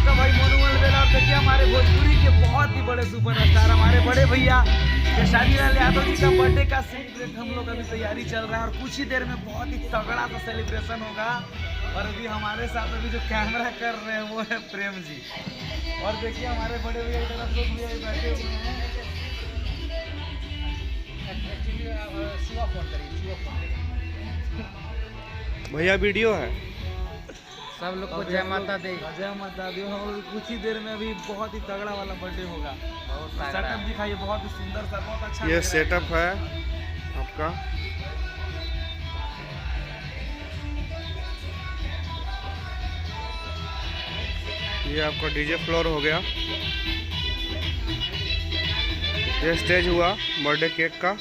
आपका भाई मोनूमल बेला। और देखिए हमारे भोजपुरी के बहुत ही बड़े सुपरस्टार हमारे बड़े भैया खेसारी लाल यादव जी का बर्थडे का सेलिब्रेट हम लोग अभी तैयारी चल रहा है, और कुछ ही देर में बहुत ही तगड़ा सा सेलिब्रेशन होगा। और अभी हमारे साथ अभी जो कैमरा कर रहे हैं वो है प्रेम जी। और देखिए हमारे बड़े भैया की तरफ लोग भैया बैठे हुए हैं। भैया वीडियो है, सब लोग को जय माता दी। जय माता दी। और कुछ ही देर में अभी बहुत ही तगड़ा वाला बर्थडे होगा। सेटअप दिखाइए, बहुत ही सुंदर सा, बहुत अच्छा। ये सेटअप है आपका। ये आपका डीजे फ्लोर हो गया। ये स्टेज हुआ बर्थडे केक का।